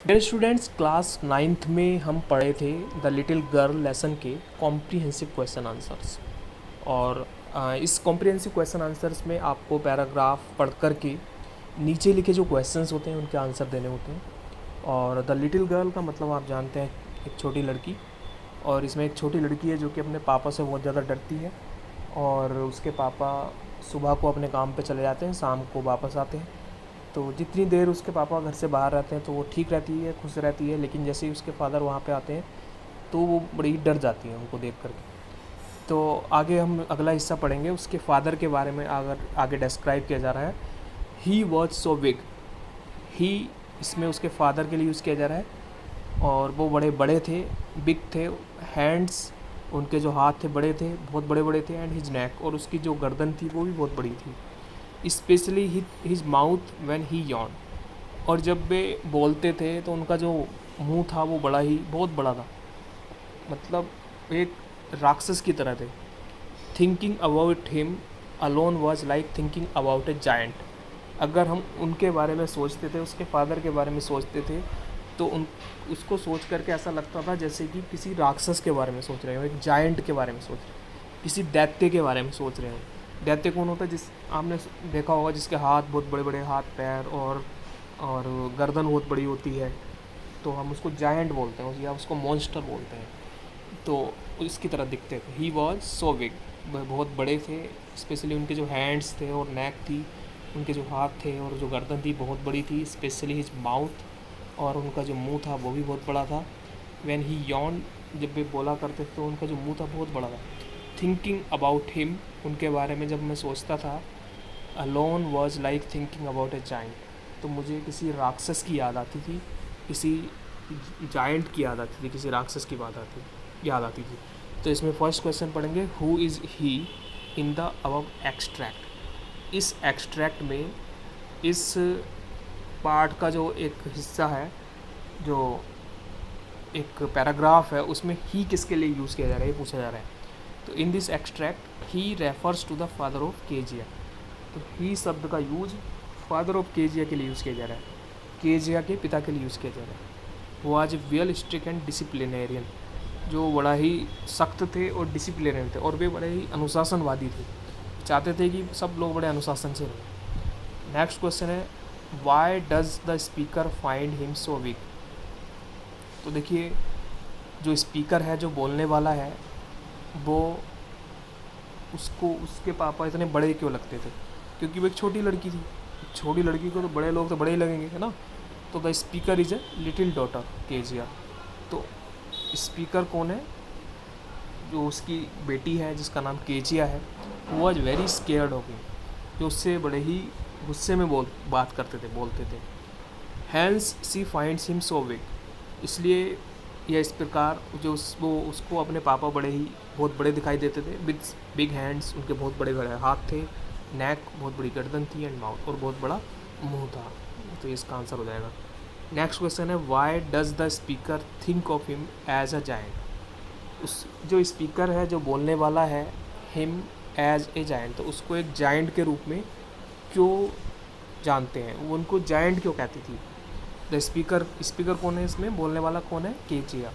मेरे students, class 9th में हम पढ़े थे द लिटिल गर्ल लेसन के कॉम्प्रिहेंसिव क्वेश्चन आंसर्स। और इस कॉम्प्रिहेंसिव क्वेश्चन आंसर्स में आपको पैराग्राफ पढ़ कर के नीचे लिखे जो क्वेश्चंस होते हैं उनके आंसर देने होते हैं। और द लिटिल गर्ल का मतलब आप जानते हैं, एक छोटी लड़की। और इसमें एक छोटी लड़की है जो कि अपने पापा से बहुत ज़्यादा डरती है, और उसके पापा सुबह को अपने काम पे चले जाते हैं, शाम को वापस आते हैं। तो जितनी देर उसके पापा घर से बाहर रहते हैं तो वो ठीक रहती है, खुश रहती है, लेकिन जैसे ही उसके फादर वहाँ पे आते हैं तो वो बड़ी डर जाती हैं उनको देख करके। तो आगे हम अगला हिस्सा पढ़ेंगे, उसके फादर के बारे में अगर आगे डिस्क्राइब किया जा रहा है। He was so big. ही इसमें उसके फादर के लिए यूज़ किया जा रहा है, और वो बड़े बड़े थे, बिग थे। हैंड्स, उनके जो हाथ थे बड़े थे, बहुत बड़े बड़े थे। एंड हिज नेक, और उसकी जो गर्दन थी वो भी बहुत बड़ी थी। Specially his mouth when he Yon, और जब वे बोलते थे तो उनका जो मुंह था वो बहुत बड़ा था, मतलब एक राक्षस की तरह थे। Thinking about him alone was like thinking about A giant. अगर हम उनके बारे में सोचते थे, उसके फादर के बारे में सोचते थे, तो उसको सोच करके ऐसा लगता था जैसे कि किसी राक्षस के बारे में सोच रहे हो, एक जायंट के बारे में सोच रहे हो, किसी दैत्य के बारे में सोच रहे हो। दैत्य कौन होता है? जिस आपने देखा होगा जिसके हाथ बहुत बड़े बड़े, हाथ पैर और गर्दन बहुत बड़ी होती है, तो हम उसको जायंट बोलते हैं या उसको मॉन्स्टर बोलते हैं। तो इसकी तरह दिखते थे। ही वॉज सो बिग, बहुत बड़े थे। स्पेशली उनके जो हैंड्स थे और नेक थी, उनके जो हाथ थे और जो गर्दन थी बहुत बड़ी थी। स्पेशली हिज माउथ, और उनका जो मुंह था वो भी बहुत बड़ा था। व्हेन ही यॉन, जब वे बोला करते थे तो उनका जो मुंह था बहुत बड़ा था। थिंकिंग अबाउट हिम, उनके बारे में जब मैं सोचता था, alone was like thinking about A giant, तो मुझे किसी राक्षस की याद आती थी, किसी जाइंट की याद आती थी, किसी राक्षस की याद आती थी। तो इसमें फर्स्ट क्वेश्चन पढ़ेंगे, who is he in the above extract. इस एक्सट्रैक्ट में, इस पार्ट का जो एक हिस्सा है, जो एक पैराग्राफ है, उसमें ही किसके लिए यूज़ किया जा रहा है ये पूछा जा रहा है। तो in this extract he refers to the father of Kezia. तो ही शब्द का यूज फादर ऑफ केजिया के लिए यूज़ किया जा रहा है, केजिया के पिता के लिए यूज़ किया जा रहा है। वो आज वेल स्ट्रिक्ट एंड डिसिप्लिनेरियन, जो बड़ा ही सख्त थे और डिसिप्लिनेरियन थे, और वे बड़े ही अनुशासनवादी थे, चाहते थे कि सब लोग बड़े अनुशासन से रहें। नेक्स्ट क्वेश्चन है, why does the speaker find him so weak. तो देखिए, जो स्पीकर है, जो बोलने वाला है, वो उसको उसके पापा इतने बड़े क्यों लगते थे? क्योंकि वो एक छोटी लड़की थी। छोटी लड़की को तो बड़े लोग तो बड़े ही लगेंगे, है ना। तो the speaker is a little daughter Kezia. तो स्पीकर कौन है? जो उसकी बेटी है जिसका नाम केजिया है, वो was very scared of him, जो उससे बड़े ही गुस्से में बात करते थे, बोलते थे। हैंस सी फाइंड्स हिम सो बिग, इसलिए या इस प्रकार जो वो उसको अपने पापा बहुत बड़े दिखाई देते थे। विद बिग हैंड्स, उनके बहुत बड़े बड़े हाथ थे। नेक, बहुत बड़ी गर्दन थी। एंड माउथ, और बहुत बड़ा मुंह था। तो इसका आंसर हो जाएगा। नेक्स्ट क्वेश्चन है, why does the speaker think of him as a giant. उस जो स्पीकर है, जो बोलने वाला है, हिम एज ए जायंट, तो उसको एक जायंट के रूप में क्यों जानते हैं? वो उनको जायंट क्यों कहती थी? द स्पीकर कौन है इसमें? बोलने वाला कौन है? Kezia.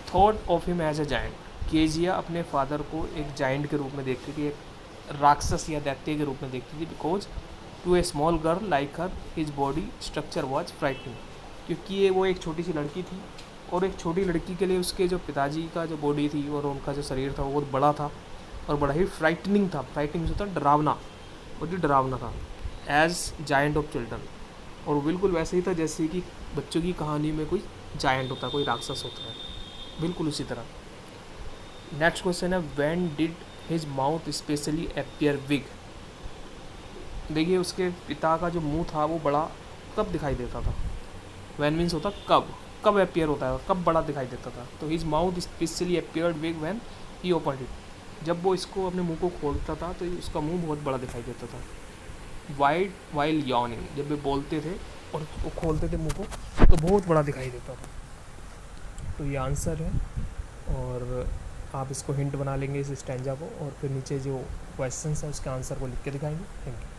Thought of him as a giant, Kezia अपने फादर को एक जायंट के रूप में देखती थी, एक राक्षस या दैत्य के रूप में देखती थी। Because to a small girl like her his body structure was frightening, क्योंकि ये वो एक छोटी सी लड़की थी, और एक छोटी लड़की के लिए उसके जो पिताजी का जो बॉडी थी और उनका जो शरीर था वो बहुत बड़ा था, और बड़ा ही फ्राइटनिंग था। फ्राइटनिंग होता है डरावना, बहुत ही डरावना था। एज जायंट ऑफ चिल्ड्रन, और वो बिल्कुल वैसे ही था जैसे कि बच्चों की कहानी में कोई जायंट होता है, कोई राक्षस होता है, बिल्कुल उसी तरह। नेक्स्ट क्वेश्चन है, when did his mouth specially appear big. देखिए, उसके पिता का जो मुंह था वो बड़ा कब दिखाई देता था? व्हेन मीन्स होता कब, कब अपीयर होता है और कब बड़ा दिखाई देता था। तो his mouth specially appeared big when he opened it, जब वो इसको अपने मुंह को खोलता था तो उसका मुंह बहुत बड़ा दिखाई देता था। वाइड वाइल यॉनिंग, जब वे बोलते थे और वो खोलते थे मुंह को तो बहुत बड़ा दिखाई देता था। तो ये आंसर है, और आप इसको हिंट बना लेंगे इस स्टैंजा को, और फिर नीचे जो क्वेश्चंस है उसके आंसर को लिख के दिखाएंगे। Thank you.